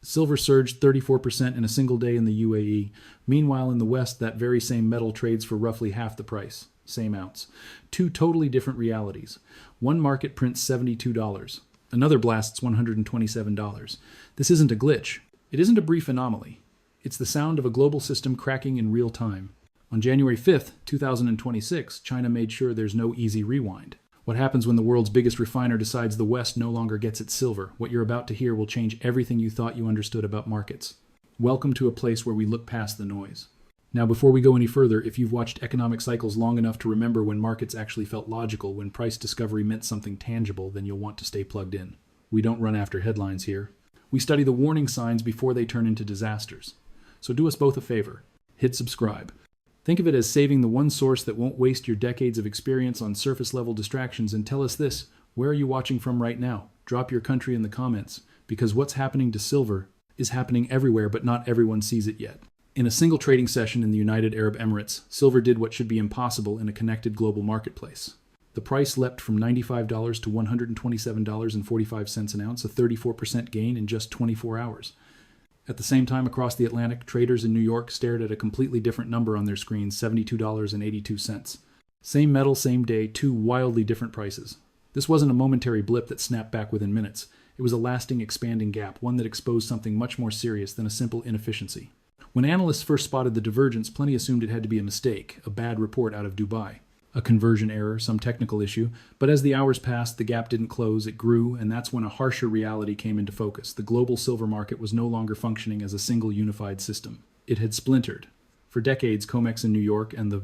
Silver surged 34% in a single day in the UAE. Meanwhile, in the West, that very same metal trades for roughly half the price, same ounce. Two totally different realities. One market prints $72. Another blasts $127. This isn't a glitch. It isn't a brief anomaly. It's the sound of a global system cracking in real time. On January 5th, 2026, China made sure there's no easy rewind. What happens when the world's biggest refiner decides the West no longer gets its silver? What you're about to hear will change everything you thought you understood about markets. Welcome to a place where we look past the noise. Now, before we go any further, if you've watched economic cycles long enough to remember when markets actually felt logical, when price discovery meant something tangible, then you'll want to stay plugged in. We don't run after headlines here. We study the warning signs before they turn into disasters. So do us both a favor. Hit subscribe. Think of it as saving the one source that won't waste your decades of experience on surface-level distractions, and tell us this: where are you watching from right now? Drop your country in the comments, because what's happening to silver is happening everywhere, but not everyone sees it yet. In a single trading session in the United Arab Emirates, silver did what should be impossible in a connected global marketplace. The price leapt from $95 to $127.45 an ounce, a 34% gain in just 24 hours. At the same time, across the Atlantic, traders in New York stared at a completely different number on their screens, $72.82. Same metal, same day, two wildly different prices. This wasn't a momentary blip that snapped back within minutes. It was a lasting, expanding gap, one that exposed something much more serious than a simple inefficiency. When analysts first spotted the divergence, plenty assumed it had to be a mistake, a bad report out of Dubai. A conversion error, some technical issue, but as the hours passed, the gap didn't close, it grew, and that's when a harsher reality came into focus. The global silver market was no longer functioning as a single unified system. It had splintered. For decades, COMEX in New York and the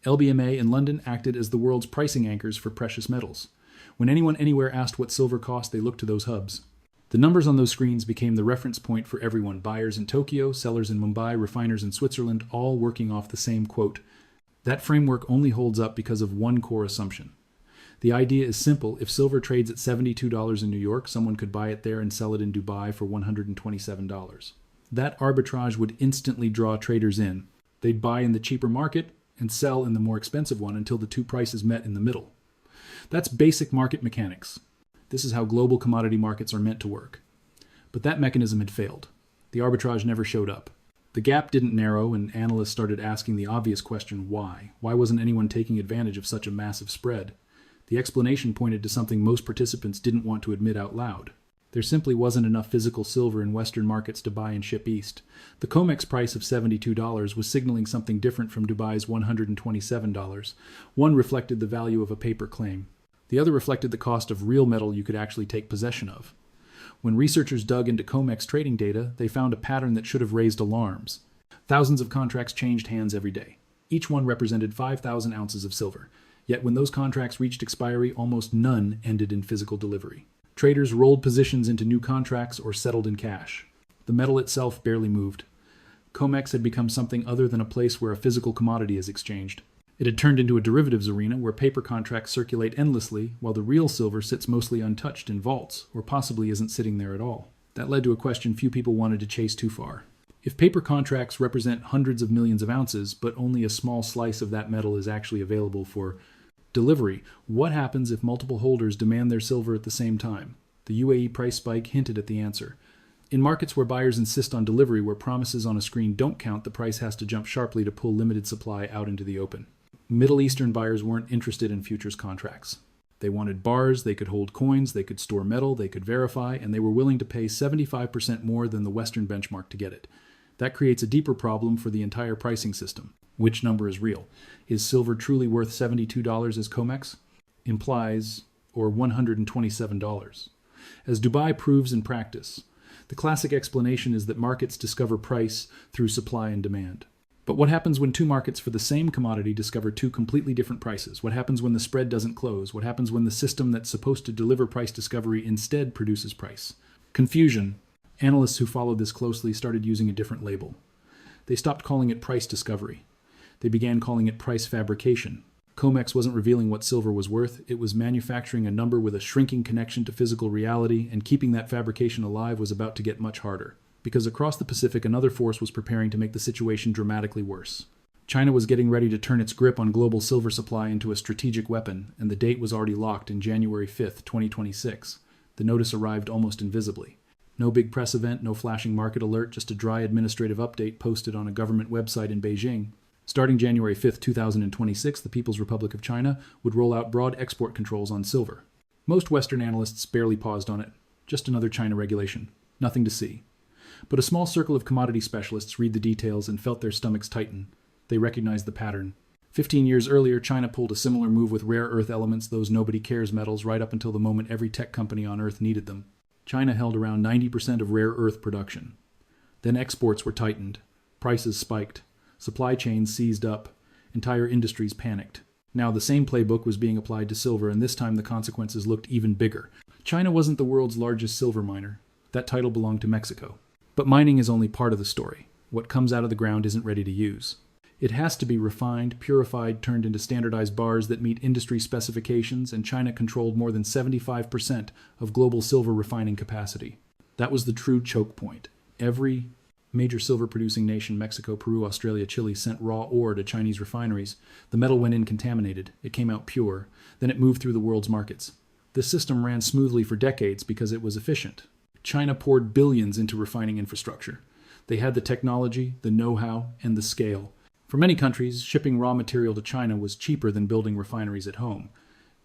LBMA in London acted as the world's pricing anchors for precious metals. When anyone anywhere asked what silver cost, they looked to those hubs. The numbers on those screens became the reference point for everyone: buyers in Tokyo, sellers in Mumbai, refiners in Switzerland, all working off the same quote. That framework only holds up because of one core assumption. The idea is simple: if silver trades at $72 in New York, someone could buy it there and sell it in Dubai for $127. That arbitrage would instantly draw traders in. They'd buy in the cheaper market and sell in the more expensive one until the two prices met in the middle. That's basic market mechanics. This is how global commodity markets are meant to work. But that mechanism had failed. The arbitrage never showed up. The gap didn't narrow, and analysts started asking the obvious question: why? Why wasn't anyone taking advantage of such a massive spread? The explanation pointed to something most participants didn't want to admit out loud. There simply wasn't enough physical silver in Western markets to buy and ship east. The COMEX price of $72 was signaling something different from Dubai's $127. One reflected the value of a paper claim. The other reflected the cost of real metal you could actually take possession of. When researchers dug into COMEX trading data, they found a pattern that should have raised alarms. Thousands of contracts changed hands every day. Each one represented 5,000 ounces of silver. Yet when those contracts reached expiry, almost none ended in physical delivery. Traders rolled positions into new contracts or settled in cash. The metal itself barely moved. COMEX had become something other than a place where a physical commodity is exchanged. It had turned into a derivatives arena where paper contracts circulate endlessly, while the real silver sits mostly untouched in vaults, or possibly isn't sitting there at all. That led to a question few people wanted to chase too far. If paper contracts represent hundreds of millions of ounces, but only a small slice of that metal is actually available for delivery, what happens if multiple holders demand their silver at the same time? The UAE price spike hinted at the answer. In markets where buyers insist on delivery, where promises on a screen don't count, the price has to jump sharply to pull limited supply out into the open. Middle Eastern buyers weren't interested in futures contracts. They wanted bars, they could hold coins, they could store metal, they could verify, and they were willing to pay 75% more than the Western benchmark to get it. That creates a deeper problem for the entire pricing system. Which number is real? Is silver truly worth $72 as COMEX implies, or $127? As Dubai proves in practice, the classic explanation is that markets discover price through supply and demand. But what happens when two markets for the same commodity discover two completely different prices? What happens when the spread doesn't close? What happens when the system that's supposed to deliver price discovery instead produces price? Confusion. Analysts who followed this closely started using a different label. They stopped calling it price discovery. They began calling it price fabrication. COMEX wasn't revealing what silver was worth. It was manufacturing a number with a shrinking connection to physical reality, and keeping that fabrication alive was about to get much harder. Because across the Pacific, another force was preparing to make the situation dramatically worse. China was getting ready to turn its grip on global silver supply into a strategic weapon, and the date was already locked in January 5th, 2026. The notice arrived almost invisibly. No big press event, no flashing market alert, just a dry administrative update posted on a government website in Beijing. Starting January 5, 2026, the People's Republic of China would roll out broad export controls on silver. Most Western analysts barely paused on it. Just another China regulation. Nothing to see. But a small circle of commodity specialists read the details and felt their stomachs tighten. They recognized the pattern. 15 years earlier, China pulled a similar move with rare earth elements, those nobody cares metals, right up until the moment every tech company on Earth needed them. China held around 90% of rare earth production. Then exports were tightened. Prices spiked. Supply chains seized up. Entire industries panicked. Now the same playbook was being applied to silver, and this time the consequences looked even bigger. China wasn't the world's largest silver miner. That title belonged to Mexico. But mining is only part of the story. What comes out of the ground isn't ready to use. It has to be refined, purified, turned into standardized bars that meet industry specifications, and China controlled more than 75% of global silver refining capacity. That was the true choke point. Every major silver-producing nation, Mexico, Peru, Australia, Chile, sent raw ore to Chinese refineries. The metal went in contaminated. It came out pure. Then it moved through the world's markets. This system ran smoothly for decades because it was efficient. China poured billions into refining infrastructure. They had the technology, the know-how, and the scale. For many countries, shipping raw material to China was cheaper than building refineries at home.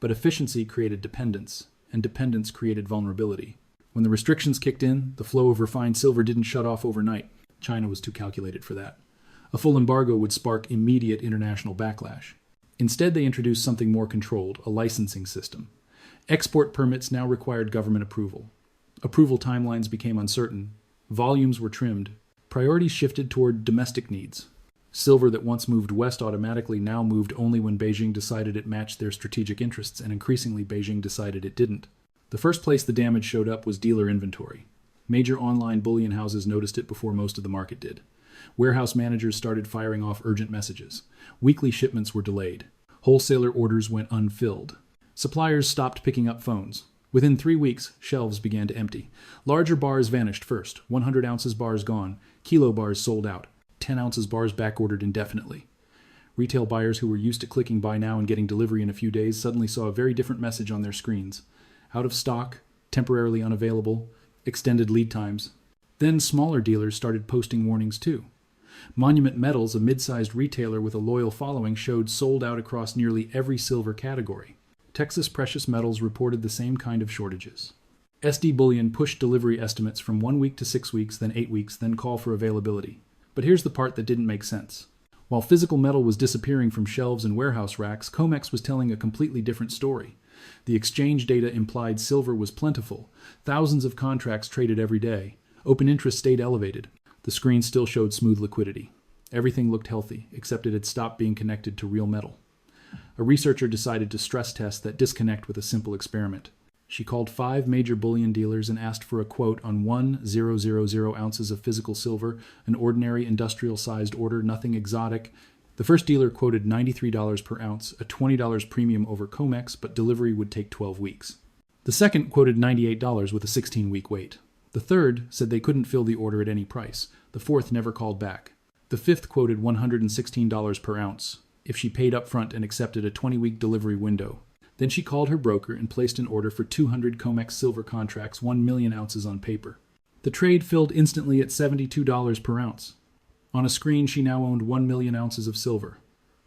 But efficiency created dependence, and dependence created vulnerability. When the restrictions kicked in, the flow of refined silver didn't shut off overnight. China was too calculated for that. A full embargo would spark immediate international backlash. Instead, they introduced something more controlled, a licensing system. Export permits now required government approval. Approval timelines became uncertain. Volumes were trimmed. Priorities shifted toward domestic needs. Silver that once moved west automatically now moved only when Beijing decided it matched their strategic interests, and increasingly Beijing decided it didn't. The first place the damage showed up was dealer inventory. Major online bullion houses noticed it before most of the market did. Warehouse managers started firing off urgent messages. Weekly shipments were delayed. Wholesaler orders went unfilled. Suppliers stopped picking up phones. Within 3 weeks, shelves began to empty. Larger bars vanished first. 100 ounces bars gone. Kilo bars sold out. 10 ounces bars backordered indefinitely. Retail buyers who were used to clicking buy now and getting delivery in a few days suddenly saw a very different message on their screens. Out of stock, temporarily unavailable, extended lead times. Then smaller dealers started posting warnings too. Monument Metals, a mid-sized retailer with a loyal following, showed sold out across nearly every silver category. Texas Precious Metals reported the same kind of shortages. SD Bullion pushed delivery estimates from 1 week to 6 weeks, then 8 weeks, then call for availability. But here's the part that didn't make sense. While physical metal was disappearing from shelves and warehouse racks, COMEX was telling a completely different story. The exchange data implied silver was plentiful. Thousands of contracts traded every day. Open interest stayed elevated. The screen still showed smooth liquidity. Everything looked healthy, except it had stopped being connected to real metal. A researcher decided to stress test that disconnect with a simple experiment. She called 5 major bullion dealers and asked for a quote on 1,000 ounces of physical silver, an ordinary industrial-sized order, nothing exotic. The first dealer quoted $93 per ounce, a $20 premium over COMEX, but delivery would take 12 weeks. The second quoted $98 with a 16-week wait. The third said they couldn't fill the order at any price. The fourth never called back. The fifth quoted $116 per ounce if she paid up front and accepted a 20-week delivery window. Then she called her broker and placed an order for 200 COMEX silver contracts, 1 million ounces on paper. The trade filled instantly at $72 per ounce. On a screen, she now owned 1 million ounces of silver.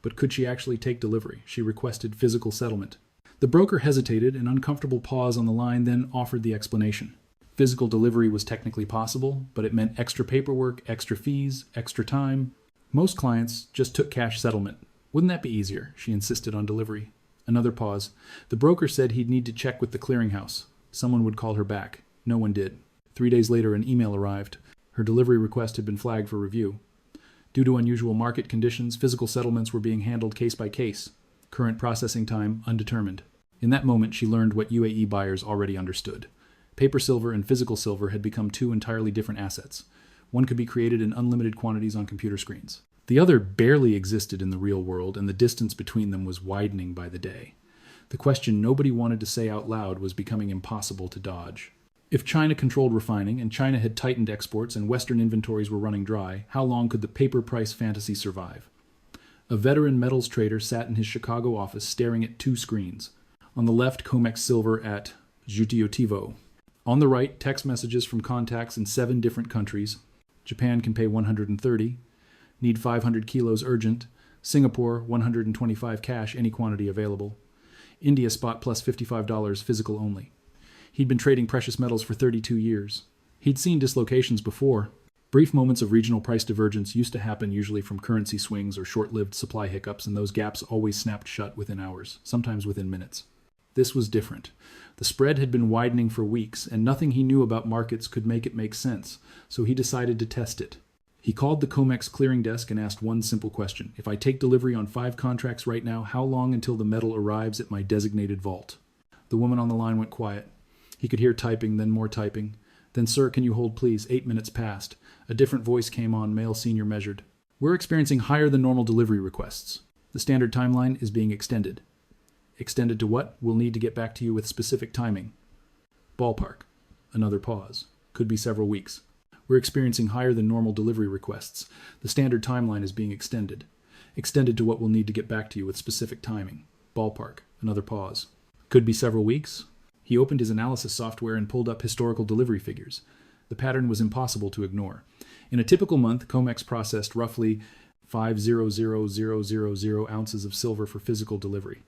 But could she actually take delivery? She requested physical settlement. The broker hesitated, an uncomfortable pause on the line, then offered the explanation. Physical delivery was technically possible, but it meant extra paperwork, extra fees, extra time. Most clients just took cash settlement. Wouldn't that be easier? She insisted on delivery. Another pause. The broker said he'd need to check with the clearinghouse. Someone would call her back. No one did. 3 days later, an email arrived. Her delivery request had been flagged for review. Due to unusual market conditions, physical settlements were being handled case by case. Current processing time undetermined. In that moment, she learned what UAE buyers already understood. Paper silver and physical silver had become 2 entirely different assets. One could be created in unlimited quantities on computer screens. The other barely existed in the real world, and the distance between them was widening by the day. The question nobody wanted to say out loud was becoming impossible to dodge. If China controlled refining, and China had tightened exports, and Western inventories were running dry, how long could the paper price fantasy survive? A veteran metals trader sat in his Chicago office staring at 2 screens. On the left, COMEX silver at Jutiotivo. On the right, text messages from contacts in 7 different countries. Japan can pay 130. Need 500 kilos urgent. Singapore, 125 cash, any quantity available. India spot plus $55 physical only. He'd been trading precious metals for 32 years. He'd seen dislocations before. Brief moments of regional price divergence used to happen, usually from currency swings or short-lived supply hiccups, and those gaps always snapped shut within hours, sometimes within minutes. This was different. The spread had been widening for weeks, and nothing he knew about markets could make it make sense, so he decided to test it. He called the COMEX clearing desk and asked one simple question. If I take delivery on 5 contracts right now, how long until the metal arrives at my designated vault? The woman on the line went quiet. He could hear typing, then more typing. Then, sir, can you hold, please? 8 minutes passed. A different voice came on, male senior measured. We're experiencing higher than normal delivery requests. The standard timeline is being extended. Extended to what? We'll need to get back to you with specific timing. Ballpark. Another pause. Could be several weeks. We're experiencing higher than normal delivery requests. The standard timeline is being extended. Extended to what we'll need to get back to you with specific timing. Ballpark. Another pause. Could be several weeks. He opened his analysis software and pulled up historical delivery figures. The pattern was impossible to ignore. In a typical month, COMEX processed roughly 500,000 ounces of silver for physical delivery.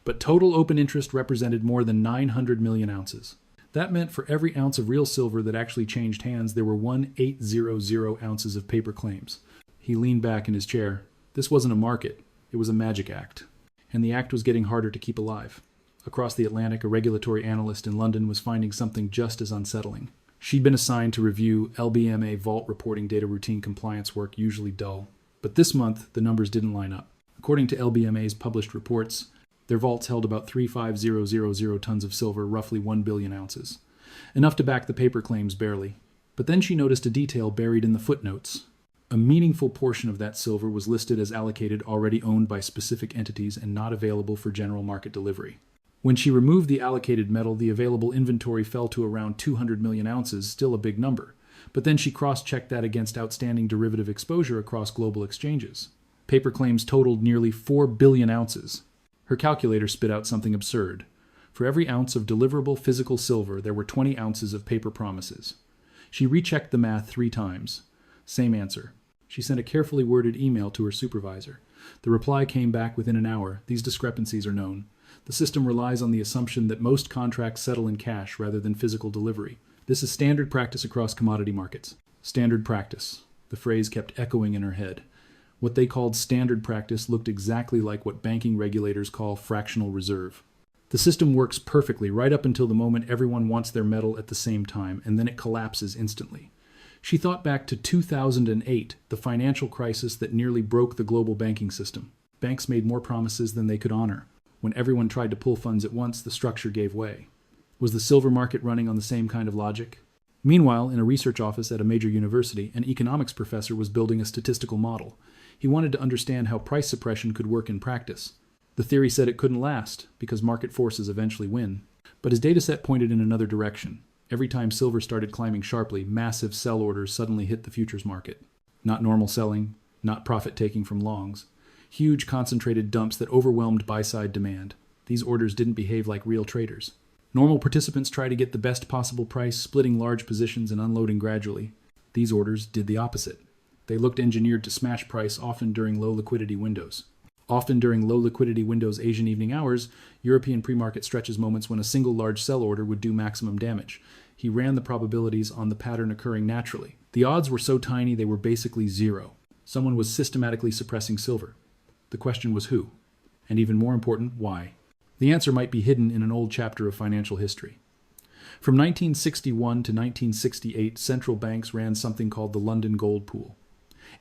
But total open interest represented more than 900 million ounces. That meant for every ounce of real silver that actually changed hands, there were 1,800 ounces of paper claims. He leaned back in his chair. This wasn't a market. It was a magic act. And the act was getting harder to keep alive. Across the Atlantic, a regulatory analyst in London was finding something just as unsettling. She'd been assigned to review LBMA vault reporting data routine compliance work, usually dull. But this month, the numbers didn't line up. According to LBMA's published reports, their vaults held about 35000 tons of silver, roughly 1 billion ounces. Enough to back the paper claims barely. But then she noticed a detail buried in the footnotes. A meaningful portion of that silver was listed as allocated, already owned by specific entities and not available for general market delivery. When she removed the allocated metal, the available inventory fell to around 200 million ounces, still a big number. But then she cross-checked that against outstanding derivative exposure across global exchanges. Paper claims totaled nearly 4 billion ounces. Her calculator spit out something absurd. For every ounce of deliverable physical silver, there were 20 ounces of paper promises. She rechecked the math 3 times. Same answer. She sent a carefully worded email to her supervisor. The reply came back within an hour. These discrepancies are known. The system relies on the assumption that most contracts settle in cash rather than physical delivery. This is standard practice across commodity markets. Standard practice. The phrase kept echoing in her head. What they called standard practice looked exactly like what banking regulators call fractional reserve. The system works perfectly right up until the moment everyone wants their metal at the same time, and then it collapses instantly. She thought back to 2008, the financial crisis that nearly broke the global banking system. Banks made more promises than they could honor. When everyone tried to pull funds at once, the structure gave way. Was the silver market running on the same kind of logic? Meanwhile, in a research office at a major university, an economics professor was building a statistical model. He wanted to understand how price suppression could work in practice. The theory said it couldn't last, because market forces eventually win. But his dataset pointed in another direction. Every time silver started climbing sharply, massive sell orders suddenly hit the futures market. Not normal selling, not profit-taking from longs. Huge concentrated dumps that overwhelmed buy-side demand. These orders didn't behave like real traders. Normal participants try to get the best possible price, splitting large positions and unloading gradually. These orders did the opposite. They looked engineered to smash price, often during low liquidity windows. Often during low liquidity windows Asian evening hours, European pre-market stretches moments when a single large sell order would do maximum damage. He ran the probabilities on the pattern occurring naturally. The odds were so tiny they were basically zero. Someone was systematically suppressing silver. The question was who? And even more important, why? The answer might be hidden in an old chapter of financial history. From 1961 to 1968, central banks ran something called the London Gold Pool.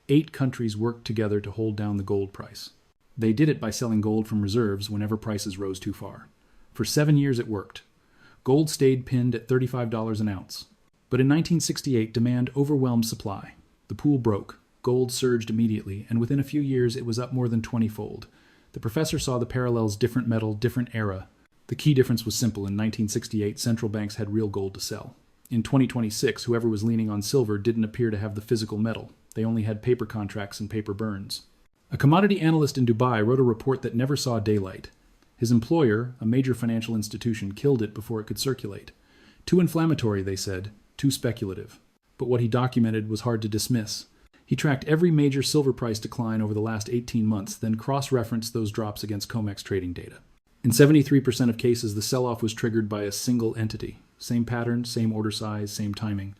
8 countries worked together to hold down the gold price. They did it by selling gold from reserves whenever prices rose too far. For 7 years it worked. Gold stayed pinned at $35 an ounce. But in 1968, demand overwhelmed supply. The pool broke. Gold surged immediately, and within a few years it was up more than 20-fold. The professor saw the parallels: different metal, different era. The key difference was simple. In 1968, central banks had real gold to sell. In 2026, whoever was leaning on silver didn't appear to have the physical metal. They only had paper contracts and paper burns. A commodity analyst in Dubai wrote a report that never saw daylight. His employer, a major financial institution, killed it before it could circulate. Too inflammatory, they said, too speculative. But what he documented was hard to dismiss. He tracked every major silver price decline over the last 18 months, then cross-referenced those drops against COMEX trading data. In 73% of cases, the sell-off was triggered by a single entity. Same pattern, same order size, same timing.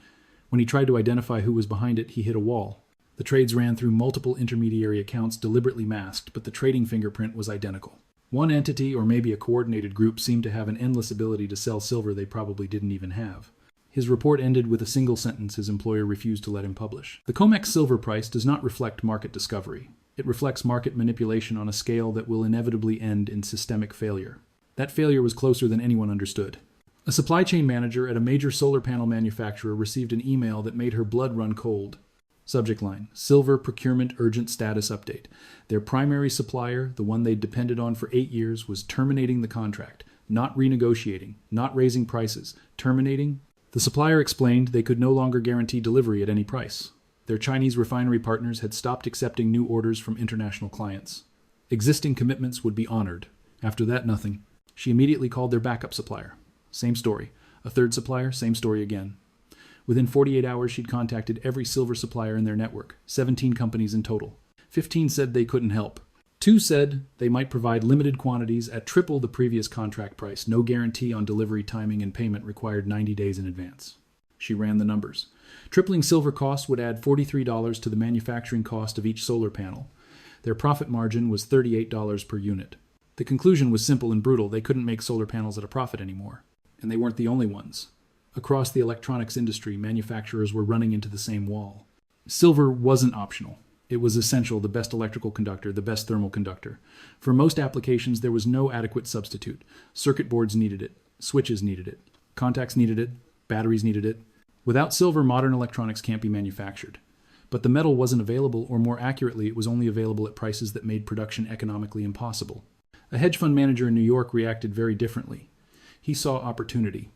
When he tried to identify who was behind it, he hit a wall. The trades ran through multiple intermediary accounts deliberately masked, but the trading fingerprint was identical. One entity, or maybe a coordinated group, seemed to have an endless ability to sell silver they probably didn't even have. His report ended with a single sentence his employer refused to let him publish. The COMEX silver price does not reflect market discovery. It reflects market manipulation on a scale that will inevitably end in systemic failure. That failure was closer than anyone understood. A supply chain manager at a major solar panel manufacturer received an email that made her blood run cold. Subject line, Silver Procurement Urgent Status Update. Their primary supplier, the one they'd depended on for 8 years, was terminating the contract, not renegotiating, not raising prices, terminating. The supplier explained they could no longer guarantee delivery at any price. Their Chinese refinery partners had stopped accepting new orders from international clients. Existing commitments would be honored. After that, nothing. She immediately called their backup supplier. Same story. A third supplier, same story again. Within 48 hours, she'd contacted every silver supplier in their network, 17 companies in total. 15 said they couldn't help. 2 said they might provide limited quantities at triple the previous contract price. No guarantee on delivery timing, and payment required 90 days in advance. She ran the numbers. Tripling silver costs would add $43 to the manufacturing cost of each solar panel. Their profit margin was $38 per unit. The conclusion was simple and brutal. They couldn't make solar panels at a profit anymore. And they weren't the only ones. Across the electronics industry, manufacturers were running into the same wall. Silver wasn't optional. It was essential, the best electrical conductor, the best thermal conductor. For most applications, there was no adequate substitute. Circuit boards needed it. Switches needed it. Contacts needed it. Batteries needed it. Without silver, modern electronics can't be manufactured. But the metal wasn't available, or more accurately, it was only available at prices that made production economically impossible. A hedge fund manager in New York reacted very differently. He saw opportunity.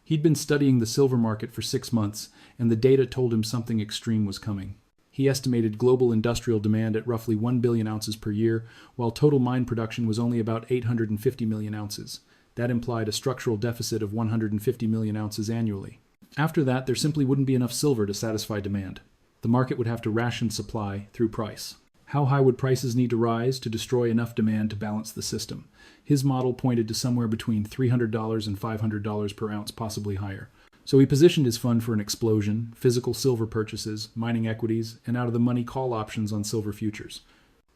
He'd been studying the silver market for 6 months, and the data told him something extreme was coming. He estimated global industrial demand at roughly 1 billion ounces per year, while total mine production was only about 850 million ounces. That implied a structural deficit of 150 million ounces annually. After that, there simply wouldn't be enough silver to satisfy demand. The market would have to ration supply through price. How high would prices need to rise to destroy enough demand to balance the system? His model pointed to somewhere between $300 and $500 per ounce, possibly higher. So he positioned his fund for an explosion, physical silver purchases, mining equities, and out-of-the-money call options on silver futures.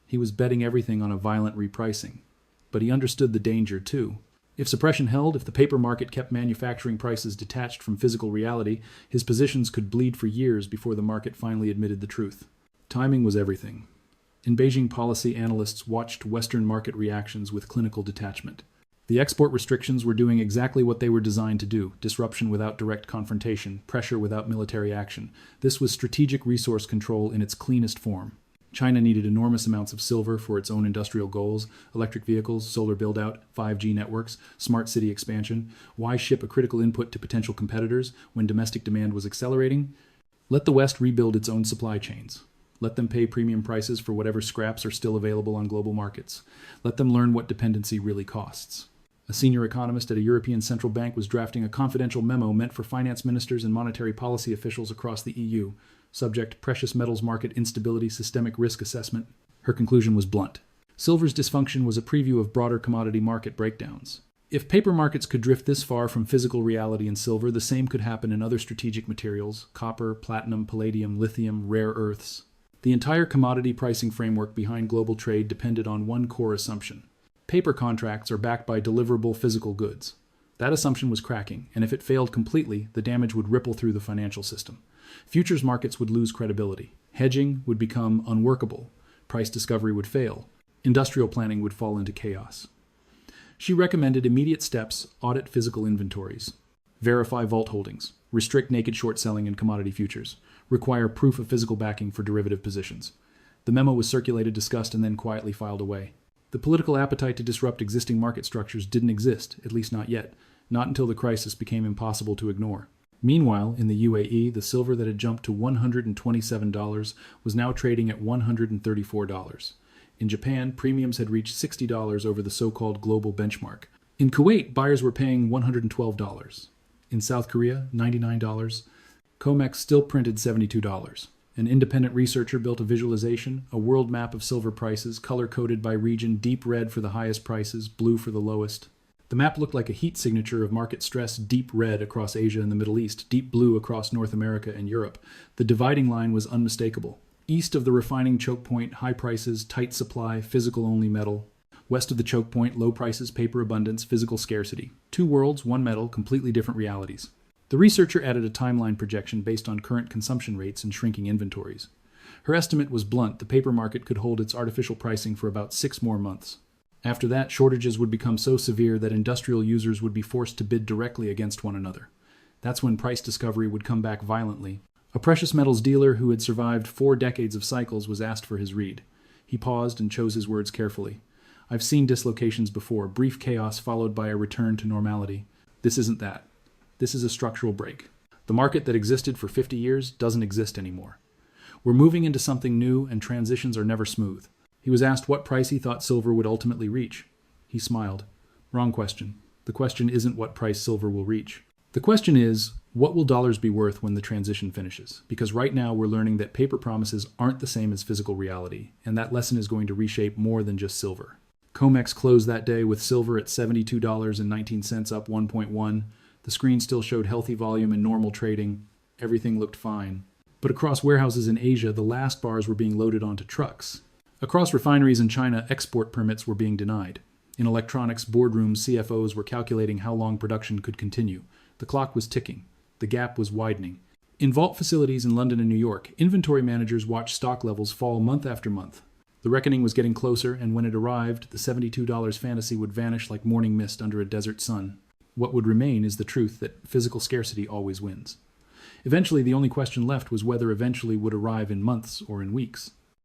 He was betting everything on a violent repricing. But he understood the danger, too. If suppression held, if the paper market kept manufacturing prices detached from physical reality, his positions could bleed for years before the market finally admitted the truth. Timing was everything. In Beijing, policy analysts watched Western market reactions with clinical detachment. The export restrictions were doing exactly what they were designed to do: disruption without direct confrontation, pressure without military action. This was strategic resource control in its cleanest form. China needed enormous amounts of silver for its own industrial goals: electric vehicles, solar build-out, 5G networks, smart city expansion. Why ship a critical input to potential competitors when domestic demand was accelerating? Let the West rebuild its own supply chains. Let them pay premium prices for whatever scraps are still available on global markets. Let them learn what dependency really costs. A senior economist at a European central bank was drafting a confidential memo meant for finance ministers and monetary policy officials across the EU. Subject: precious metals market instability, systemic risk assessment. Her conclusion was blunt. Silver's dysfunction was a preview of broader commodity market breakdowns. If paper markets could drift this far from physical reality in silver, the same could happen in other strategic materials: copper, platinum, palladium, lithium, rare earths. The entire commodity pricing framework behind global trade depended on one core assumption. Paper contracts are backed by deliverable physical goods. That assumption was cracking, and if it failed completely, the damage would ripple through the financial system. Futures markets would lose credibility. Hedging would become unworkable. Price discovery would fail. Industrial planning would fall into chaos. She recommended immediate steps: audit physical inventories, verify vault holdings, restrict naked short selling in commodity futures, require proof of physical backing for derivative positions. The memo was circulated, discussed, and then quietly filed away. The political appetite to disrupt existing market structures didn't exist, at least not yet, not until the crisis became impossible to ignore. Meanwhile, in the UAE, the silver that had jumped to $127 was now trading at $134. In Japan, premiums had reached $60 over the so-called global benchmark. In Kuwait, buyers were paying $112. In South Korea, $99. COMEX still printed $72. An independent researcher built a visualization, a world map of silver prices, color-coded by region, deep red for the highest prices, blue for the lowest. The map looked like a heat signature of market stress, deep red across Asia and the Middle East, deep blue across North America and Europe. The dividing line was unmistakable. East of the refining choke point, high prices, tight supply, physical-only metal. West of the choke point, low prices, paper abundance, physical scarcity. Two worlds, one metal, completely different realities. The researcher added a timeline projection based on current consumption rates and shrinking inventories. Her estimate was blunt: the paper market could hold its artificial pricing for about 6 more months. After that, shortages would become so severe that industrial users would be forced to bid directly against one another. That's when price discovery would come back violently. A precious metals dealer who had survived 4 decades of cycles was asked for his read. He paused and chose his words carefully. I've seen dislocations before, brief chaos followed by a return to normality. This isn't that. This is a structural break. The market that existed for 50 years doesn't exist anymore. We're moving into something new, and transitions are never smooth. He was asked what price he thought silver would ultimately reach. He smiled. Wrong question. The question isn't what price silver will reach. The question is, what will dollars be worth when the transition finishes? Because right now we're learning that paper promises aren't the same as physical reality, and that lesson is going to reshape more than just silver. COMEX closed that day with silver at $72.19, up 1.1. The screen still showed healthy volume and normal trading. Everything looked fine. But across warehouses in Asia, the last bars were being loaded onto trucks. Across refineries in China, export permits were being denied. In electronics boardrooms, CFOs were calculating how long production could continue. The clock was ticking. The gap was widening. In vault facilities in London and New York, inventory managers watched stock levels fall month after month. The reckoning was getting closer, and when it arrived, the $72 fantasy would vanish like morning mist under a desert sun. What would remain is the truth that physical scarcity always wins. Eventually, the only question left was whether eventually would arrive in months or in weeks.